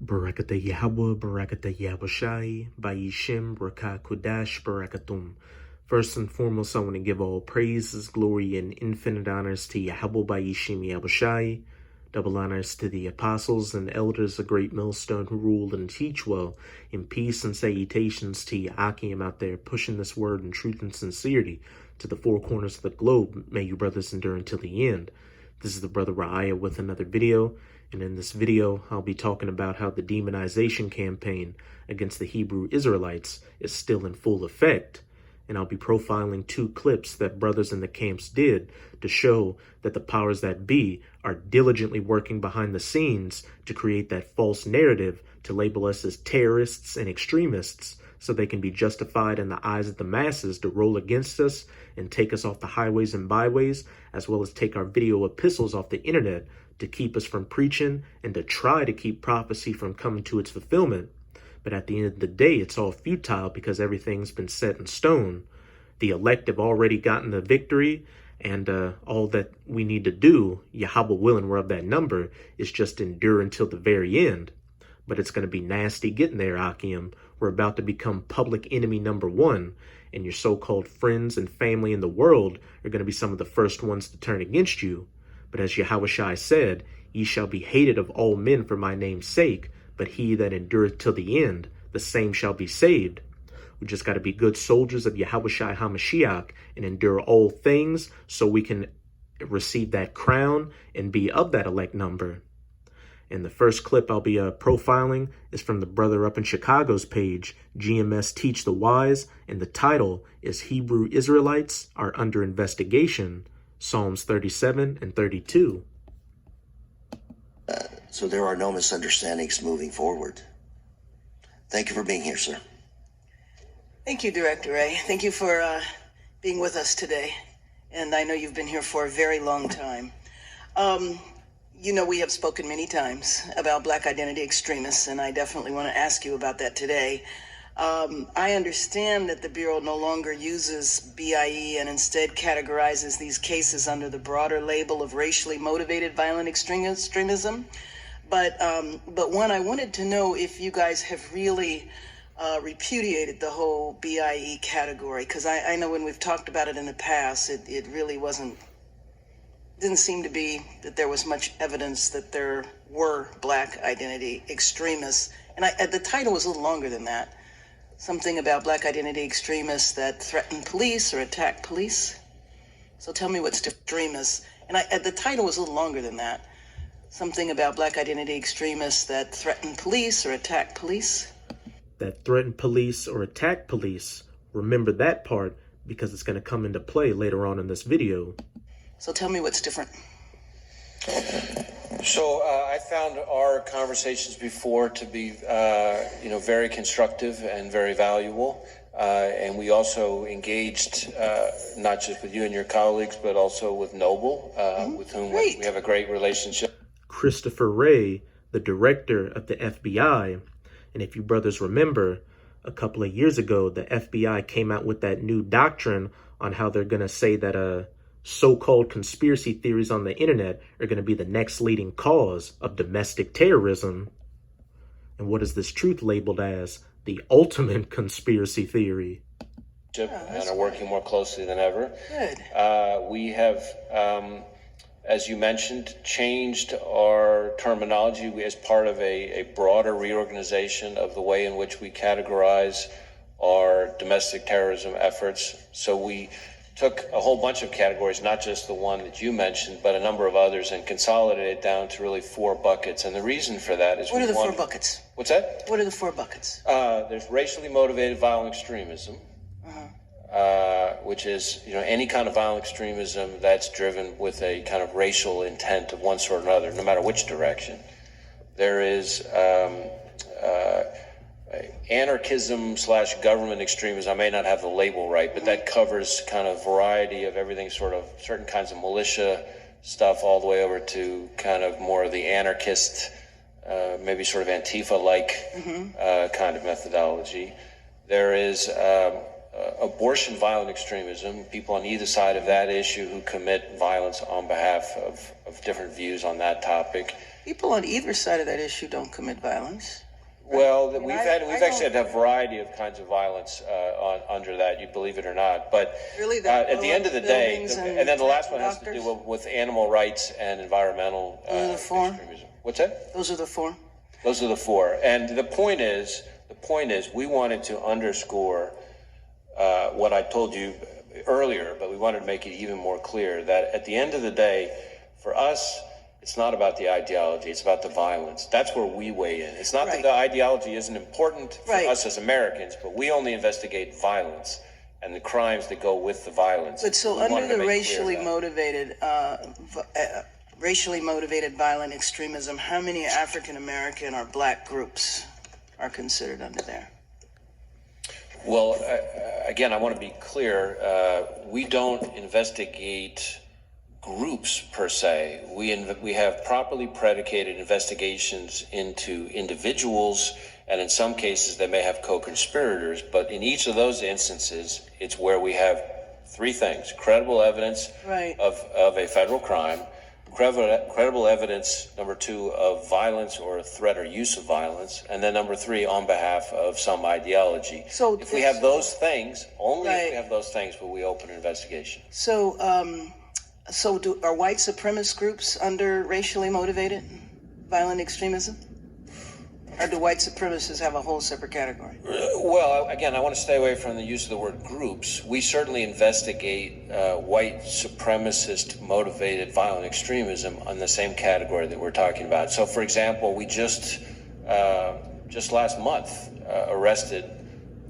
Barakata Yahweh, Barakata Yahushai, Bayishim, Baraka Kudash, Barakatum. First and foremost, I want to give all praises, glory, and infinite honors to Yahweh Bayishim Yahushai. Double honors to the apostles and elders of Great Millstone who rule and teach well. In peace and salutations to Yahakim out there pushing this word in truth and sincerity to the four corners of the globe. May you brothers endure until the end. This is the Brother Ra'aya with another video. And in this video, I'll be talking about how the demonization campaign against the Hebrew Israelites is still in full effect. And I'll be profiling two clips that brothers in the camps did to show that the powers that be are diligently working behind the scenes to create that false narrative to label us as terrorists and extremists so they can be justified in the eyes of the masses to roll against us and take us off the highways and byways, as well as take our video epistles off the internet to keep us from preaching and to try to keep prophecy from coming to its fulfillment. But at the end of the day, it's all futile because everything's been set in stone. The elect have already gotten the victory, and all that we need to do, Yahweh willing, we're of that number, is just endure until the very end. But it's going to be nasty getting there, Akim. We're about to become public enemy number one, and your so-called friends and family in the world are going to be some of the first ones to turn against you. But as Yahushua said, ye shall be hated of all men for my name's sake, but he that endureth till the end, the same shall be saved. We just got to be good soldiers of Yahushua HaMashiach and endure all things so we can receive that crown and be of that elect number. And the first clip I'll be profiling is from the brother up in Chicago's page, GMS Teach the Wise, and the title is Hebrew Israelites Are Under Investigation, Psalms 37 and 32. So there are no misunderstandings moving forward. Thank you for being here, sir. Thank you, Director Ray. Thank you for being with us today. And I know you've been here for a very long time. You know, we have spoken many times about Black identity extremists, and I definitely want to ask you about that today. I understand that the Bureau no longer uses BIE and instead categorizes these cases under the broader label of racially motivated violent extremism. But one, I wanted to know if you guys have really repudiated the whole BIE category, because I know when we've talked about it in the past, it really didn't seem to be that there was much evidence that there were Black identity extremists. And the title was a little longer than that. Something about Black identity extremists that threaten police or attack police. So tell me what's extremists. And the title was a little longer than that. Something about Black identity extremists that threaten police or attack police. That threaten police or attack police. Remember that part because it's going to come into play later on in this video. So tell me what's different. So I found our conversations before to be, very constructive and very valuable. And we also engaged not just with you and your colleagues, but also with Noble, with whom we have a great relationship. Christopher Wray, the director of the FBI. And if you brothers remember, a couple of years ago, the FBI came out with that new doctrine on how they're going to say that so-called conspiracy theories on the internet are going to be the next leading cause of domestic terrorism. And what is this truth labeled as? The ultimate conspiracy theory. And are working more closely than ever. Good. We have, as you mentioned, changed our terminology as part of a broader reorganization of the way in which we categorize our domestic terrorism efforts. So we took a whole bunch of categories, not just the one that you mentioned, but a number of others, and consolidated it down to really 4 buckets. And the reason for that is... What are the 4 buckets? What's that? What are the 4 buckets? There's racially motivated violent extremism, which is, any kind of violent extremism that's driven with a kind of racial intent of one sort or another, no matter which direction. There is anarchism/government extremism. I may not have the label right, but that covers kind of variety of everything, sort of certain kinds of militia stuff all the way over to kind of more of the anarchist, maybe sort of Antifa-like kind of methodology. There is abortion violent extremism, people on either side of that issue who commit violence on behalf of different views on that topic. People on either side of that issue don't commit violence. Well, mean, we've I actually don't- had a variety of kinds of violence under that. You believe it or not, but Really, at the end of the day, buildings and then the last one has to doctors? do with animal rights and environmental the four? extremism. What's that? Those are the four. Those are the four. And the point is, we wanted to underscore what I told you earlier, but we wanted to make it even more clear that at the end of the day, for us, it's not about the ideology, it's about the violence. That's where we weigh in. It's not Right. that the ideology isn't important for Right. us as Americans, but we only investigate violence and the crimes that go with the violence. But so We wanted under to the make clear racially motivated violent extremism, how many African American or black groups are considered under there? Well, again, I want to be clear. We don't investigate groups per se. We have properly predicated investigations into individuals, and in some cases they may have co-conspirators. But in each of those instances, it's where we have three things: credible evidence Right. of a federal crime, credible evidence, number two, of violence or threat or use of violence, and then number three, on behalf of some ideology. So if we have those things, only if Right. we have those things will we open an investigation. So, are white supremacist groups under racially motivated violent extremism? Or do white supremacists have a whole separate category? Well, again, I want to stay away from the use of the word groups. We certainly investigate white supremacist motivated violent extremism on the same category that we're talking about. So, for example, we just last month arrested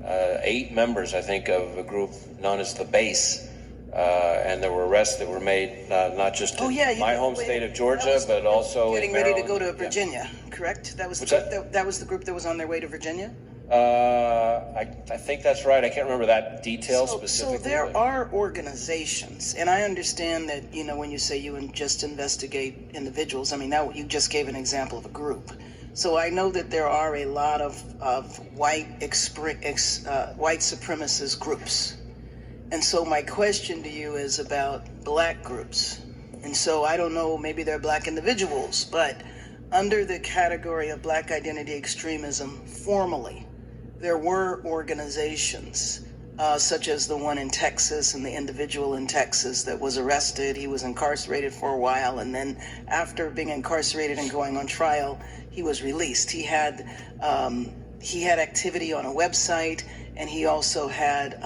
8 members, I think, of a group known as the Base. And there were arrests that were made not just in my home state of Georgia, but also getting in ready to Maryland. go to Virginia, correct? That was What's that was the group that was on their way to Virginia. I think that's right. I can't remember that detail So specifically. there but- are organizations, and I understand that when you say you just investigate individuals, I mean now you just gave an example of a group. So I know that there are a lot of white supremacist groups. And so my question to you is about black groups. And so I don't know, maybe they're black individuals, but under the category of black identity extremism, formally, there were organizations such as the one in Texas and the individual in Texas that was arrested. He was incarcerated for a while, and then after being incarcerated and going on trial, he was released. He had activity on a website, and he also had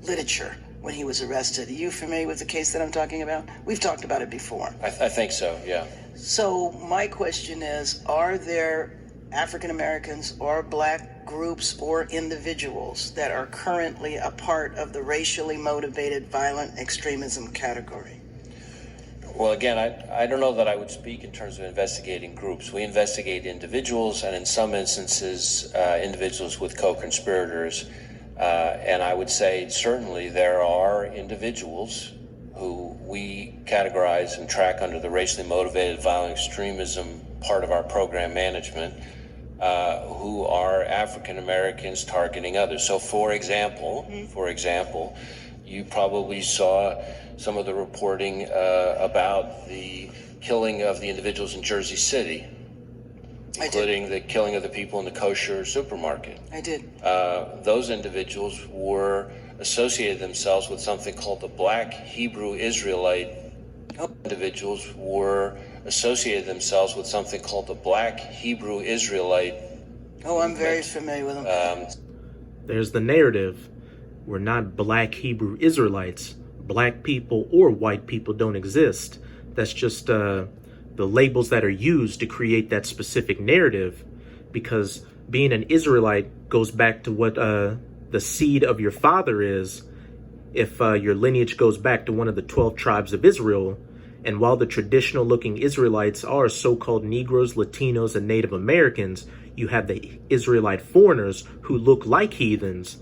literature when he was arrested. Are you familiar with the case that I'm talking about? We've talked about it before. I think so, yeah. So my question is, are there African Americans or black groups or individuals that are currently a part of the racially motivated violent extremism category? Well, again, I don't know that I would speak in terms of investigating groups. We investigate individuals, and in some instances, individuals with co-conspirators. And I would say certainly there are individuals who we categorize and track under the racially motivated violent extremism part of our program management, who are African Americans targeting others. So, for example, you probably saw some of the reporting about the killing of the individuals in Jersey City, including the killing of the people in the kosher supermarket. I did. Those individuals were associated themselves with something called the Black Hebrew Israelite. Individuals were associated themselves with something called the Black Hebrew Israelite. Oh, I'm very familiar with them. There's the narrative. We're not black Hebrew Israelites. Black people or white people don't exist. That's just the labels that are used to create that specific narrative, because being an Israelite goes back to what the seed of your father is. If your lineage goes back to one of the 12 tribes of Israel, and while the traditional looking Israelites are so-called Negroes, Latinos, and Native Americans, you have the Israelite foreigners who look like heathens.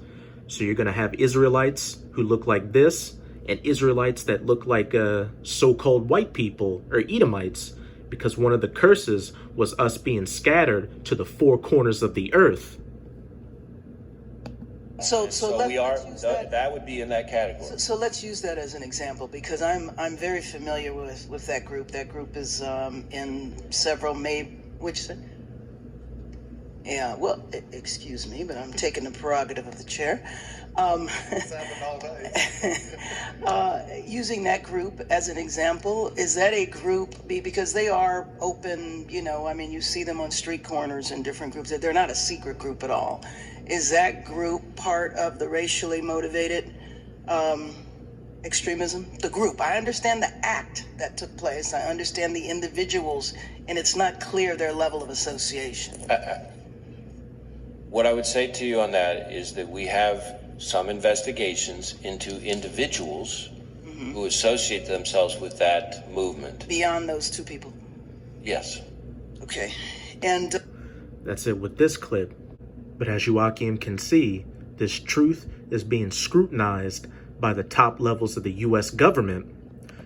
So you're going to have Israelites who look like this, and Israelites that look like so-called white people or Edomites, because one of the curses was us being scattered to the 4 corners of the earth. So let's use that would be in that category. So let's use that as an example, because I'm very familiar with that group. That group is in several yeah, well, excuse me, but I'm taking the prerogative of the chair. Using that group as an example, is that a group, because they are open, I mean, you see them on street corners in different groups. They're not a secret group at all. Is that group part of the racially motivated extremism? The group. I understand the act that took place. I understand the individuals, and it's not clear their level of association. What I would say to you on that is that we have some investigations into individuals who associate themselves with that movement. Beyond those two people? Yes. Okay. And That's it with this clip. But as Joachim can see, this truth is being scrutinized by the top levels of the U.S. government.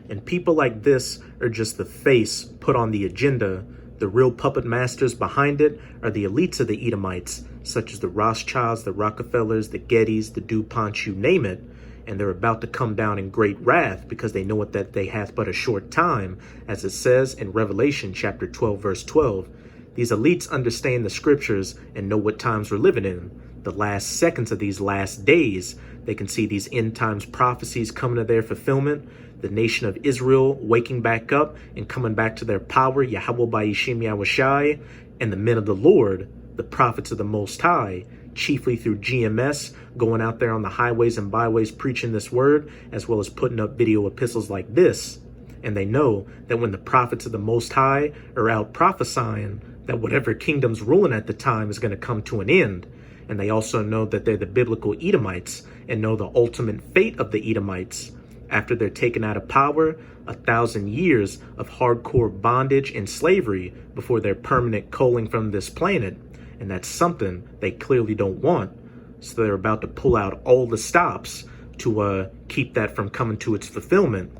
And people like this are just the face put on the agenda. The real puppet masters behind it are the elites of the Edomites, such as the Rothschilds, the Rockefellers, the Gettys, the DuPonts, you name it. And they're about to come down in great wrath, because they know it that they hath but a short time, as it says in Revelation chapter 12, verse 12. These elites understand the scriptures and know what times we're living in. The last seconds of these last days, they can see these end times prophecies coming to their fulfillment. The nation of Israel waking back up and coming back to their power, Yahweh Ba'ishim Yahushai, and the men of the Lord, the prophets of the Most High, chiefly through GMS, going out there on the highways and byways preaching this word, as well as putting up video epistles like this. And they know that when the prophets of the Most High are out prophesying, that whatever kingdom's ruling at the time is going to come to an end. And they also know that they're the biblical Edomites and know the ultimate fate of the Edomites. After they're taken out of power, 1,000 years of hardcore bondage and slavery before their permanent culling from this planet. And that's something they clearly don't want. So they're about to pull out all the stops to keep that from coming to its fulfillment.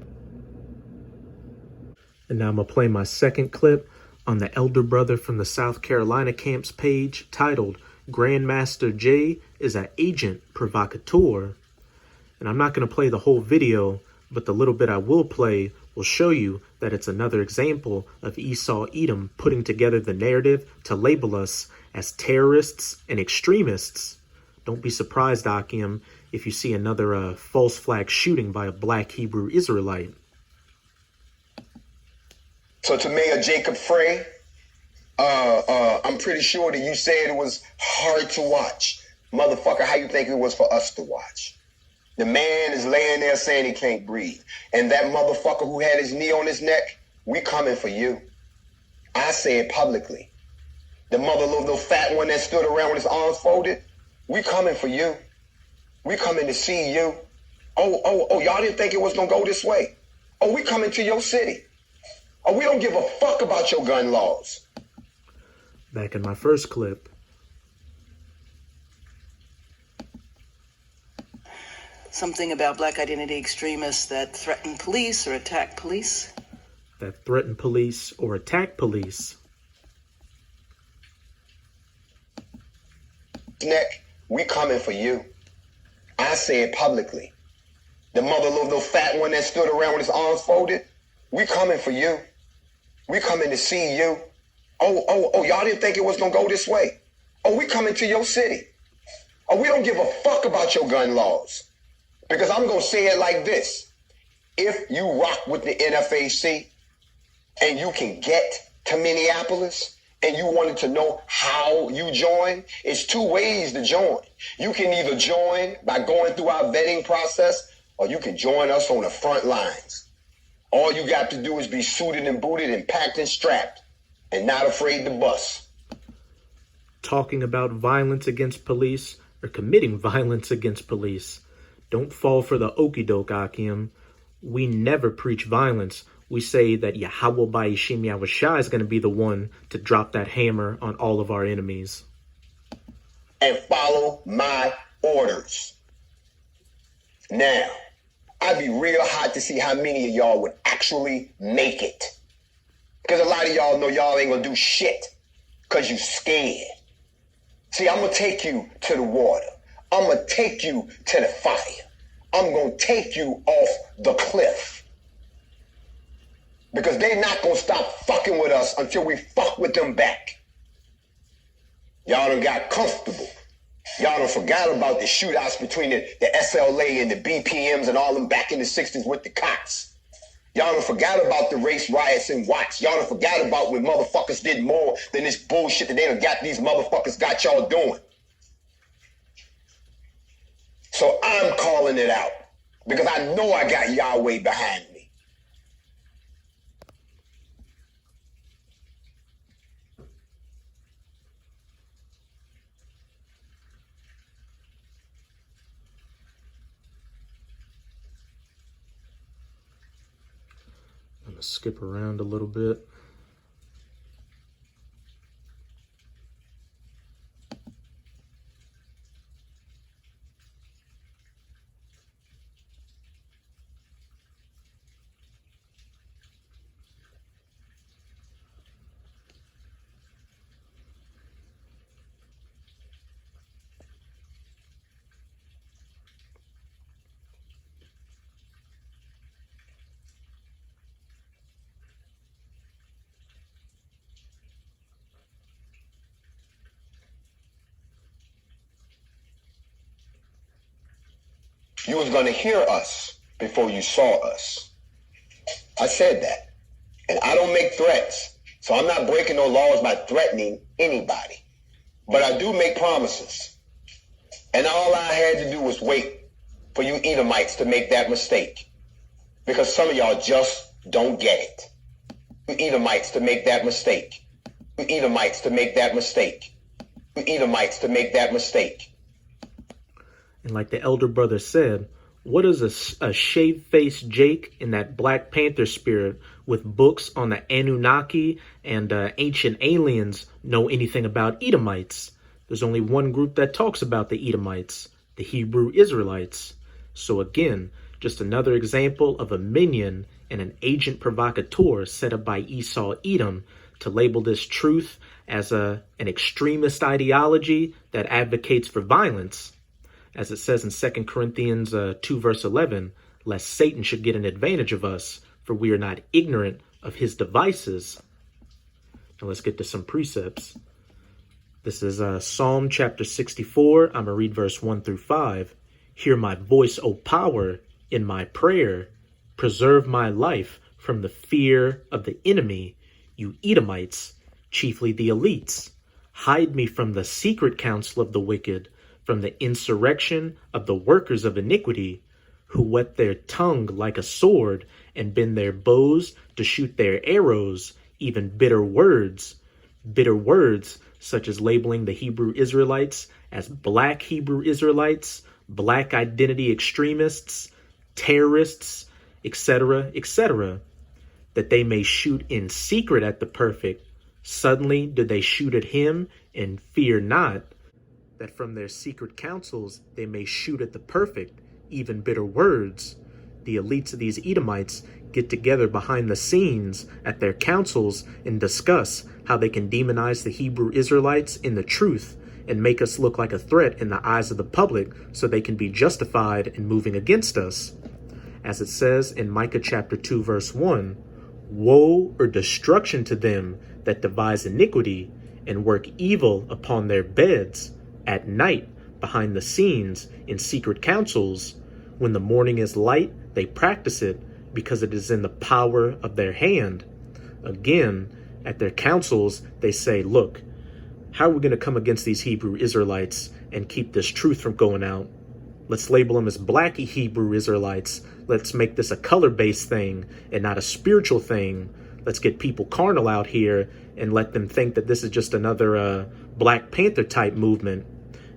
And now I'm going to play my second clip on the elder brother from the South Carolina camps page, titled Grandmaster Jay is an Agent Provocateur. And I'm not going to play the whole video, but the little bit I will play will show you that it's another example of Esau Edom putting together the narrative to label us as terrorists and extremists. Don't be surprised, Akim, if you see another false flag shooting by a black Hebrew Israelite. So to Mayor Jacob Frey, I'm pretty sure that you said it was hard to watch. Motherfucker, how you think it was for us to watch? The man is laying there saying he can't breathe. And that motherfucker who had his knee on his neck, we coming for you. I say it publicly. The little fat one that stood around with his arms folded, we coming for you. We coming to see you. Oh, y'all didn't think it was going to go this way. Oh, we coming to your city. Oh, we don't give a fuck about your gun laws. Back in my first clip. Something about black identity extremists that threaten police or attack police. That threaten police or attack police. Neck, we coming for you. I say it publicly. The little fat one that stood around with his arms folded, we coming for you. We coming to see you. Oh, y'all didn't think it was going to go this way. Oh, we coming to your city. Oh, we don't give a fuck about your gun laws. Because I'm going to say it like this. If you rock with the NFAC and you can get to Minneapolis and you wanted to know how you join, it's two ways to join. You can either join by going through our vetting process, or you can join us on the front lines. All you got to do is be suited and booted and packed and strapped and not afraid to bust. Talking about violence against police or committing violence against police. Don't fall for the okie doke, Akim. We never preach violence. We say that Yahweh Ba'ishim Yahushai is going to be the one to drop that hammer on all of our enemies. And follow my orders. Now, I'd be real hot to see how many of y'all would actually make it. Because a lot of y'all know y'all ain't going to do shit because you scared. See, I'm going to take you to the water. I'm going to take you to the fire. I'm going to take you off the cliff. Because they're not going to stop fucking with us until we fuck with them back. Y'all done got comfortable. Y'all done forgot about the shootouts between the SLA and the BPMs and all them back in the 60s with the cops. Y'all done forgot about the race riots in Watts. Y'all done forgot about when motherfuckers did more than this bullshit that they done got these motherfuckers got y'all doing. So I'm calling it out because I know I got Yahweh behind me. I'm gonna skip around a little bit. You was going to hear us before you saw us. I said that. And I don't make threats. So I'm not breaking no laws by threatening anybody. But I do make promises. And all I had to do was wait for you Edomites to make that mistake. Because some of y'all just don't get it. You Edomites to make that mistake. You Edomites to make that mistake. You Edomites to make that mistake. And like the elder brother said, what does a shaved-faced Jake in that Black Panther spirit with books on the Anunnaki and ancient aliens know anything about Edomites? There's only one group that talks about the Edomites, the Hebrew Israelites. So again, just another example of a minion and an agent provocateur set up by Esau Edom to label this truth as an extremist ideology that advocates for violence. As it says in 2 Corinthians 2 verse 11, lest Satan should get an advantage of us, for we are not ignorant of his devices. Now let's get to some precepts. This is Psalm chapter 64. I'm going to read verse 1 through 5. Hear my voice, O power, in my prayer. Preserve my life from the fear of the enemy, you Edomites, chiefly the elites. Hide me from the secret counsel of the wicked, from the insurrection of the workers of iniquity, who whet their tongue like a sword and bend their bows to shoot their arrows, even bitter words such as labeling the Hebrew Israelites as black Hebrew Israelites, black identity extremists, terrorists, etc., that they may shoot in secret at the perfect. Suddenly did they shoot at him, and fear not, that from their secret counsels they may shoot at the perfect, even bitter words. The elites of these Edomites get together behind the scenes at their councils and discuss how they can demonize the Hebrew Israelites in the truth and make us look like a threat in the eyes of the public so they can be justified in moving against us. As it says in Micah chapter 2 verse 1, woe or destruction to them that devise iniquity and work evil upon their beds, at night, behind the scenes, in secret councils. When the morning is light, they practice it, because it is in the power of their hand. Again, at their councils, they say, look, how are we going to come against these Hebrew Israelites and keep this truth from going out? Let's label them as black Hebrew Israelites. Let's make this a color-based thing and not a spiritual thing. Let's get people carnal out here and let them think that this is just another Black Panther type movement.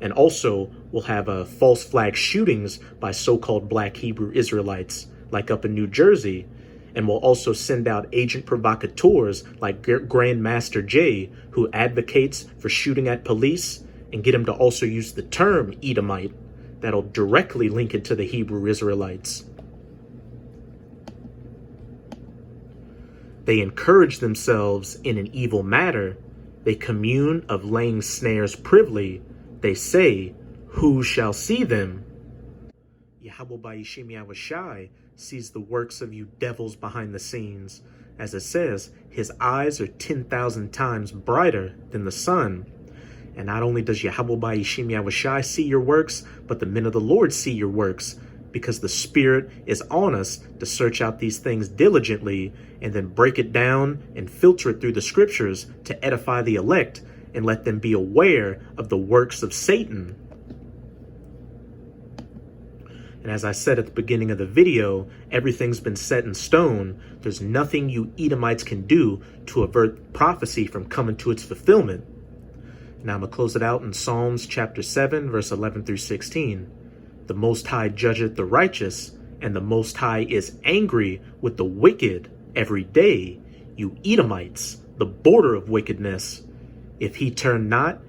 And also, we'll have false flag shootings by so-called black Hebrew Israelites, like up in New Jersey. And we'll also send out agent provocateurs like Grandmaster Jay, who advocates for shooting at police, and get him to also use the term Edomite. That'll directly link it to the Hebrew Israelites. They encourage themselves in an evil matter. They commune of laying snares privily. They say, who shall see them? Yahweh Ba'ishim Yahushai sees the works of you devils behind the scenes. As it says, his eyes are 10,000 times brighter than the sun. And not only does Yahweh Ba'ishim Yahushai see your works, but the men of the Lord see your works, because the Spirit is on us to search out these things diligently and then break it down and filter it through the scriptures to edify the elect and let them be aware of the works of Satan. And as I said at the beginning of the video, everything's been set in stone. There's nothing you Edomites can do to avert prophecy from coming to its fulfillment. Now I'm going to close it out in Psalms chapter 7, verse 11 through 16. The Most High judgeth the righteous, and the Most High is angry with the wicked every day. You Edomites, the border of wickedness. If he turn not,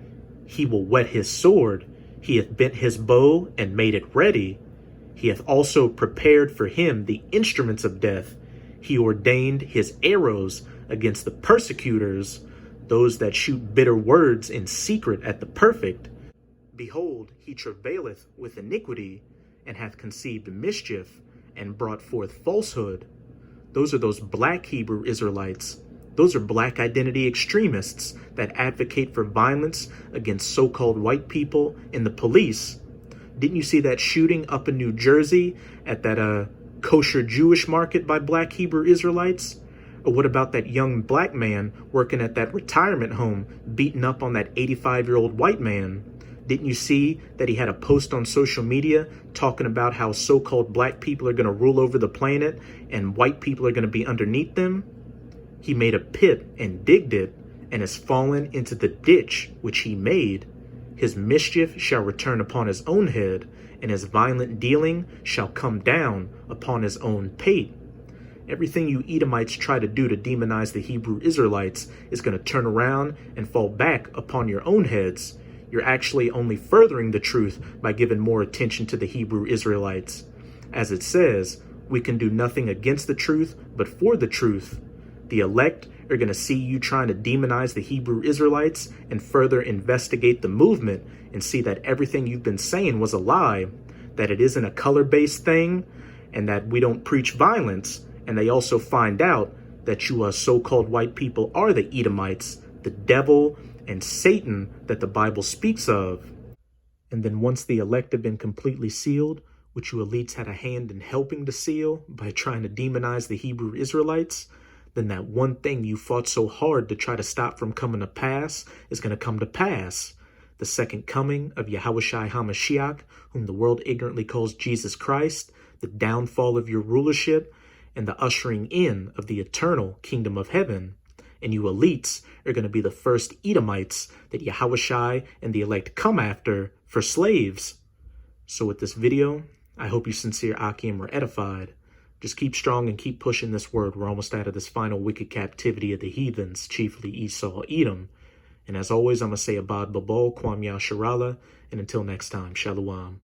he will whet his sword. He hath bent his bow and made it ready. He hath also prepared for him the instruments of death. He ordained his arrows against the persecutors, those that shoot bitter words in secret at the perfect. Behold, he travaileth with iniquity, and hath conceived mischief, and brought forth falsehood. Those are those black Hebrew Israelites. Those are black identity extremists that advocate for violence against so-called white people and the police. Didn't you see that shooting up in New Jersey at that kosher Jewish market by black Hebrew Israelites? Or what about that young black man working at that retirement home beating up on that 85-year-old white man? Didn't you see that he had a post on social media talking about how so-called black people are going to rule over the planet and white people are going to be underneath them? He made a pit and digged it and has fallen into the ditch which he made. His mischief shall return upon his own head, and his violent dealing shall come down upon his own pate. Everything you Edomites try to do to demonize the Hebrew Israelites is going to turn around and fall back upon your own heads. You're actually only furthering the truth by giving more attention to the Hebrew Israelites. As it says, we can do nothing against the truth, but for the truth. The elect are going to see you trying to demonize the Hebrew Israelites and further investigate the movement and see that everything you've been saying was a lie, that it isn't a color-based thing, and that we don't preach violence. And they also find out that you so-called white people are the Edomites, the devil and Satan that the Bible speaks of. And then once the elect have been completely sealed, which you elites had a hand in helping to seal by trying to demonize the Hebrew Israelites, then that one thing you fought so hard to try to stop from coming to pass is going to come to pass. The second coming of Yahushai HaMashiach, whom the world ignorantly calls Jesus Christ, the downfall of your rulership, and the ushering in of the eternal kingdom of heaven. And you elites are going to be the first Edomites that Yahushai and the elect come after for slaves. So with this video, I hope you sincere Akim were edified. Just keep strong and keep pushing this word. We're almost out of this final wicked captivity of the heathens, chiefly Esau, Edom. And as always, I'm going to say Abad Babal, Kwam Yasharala, and until next time, Shalom.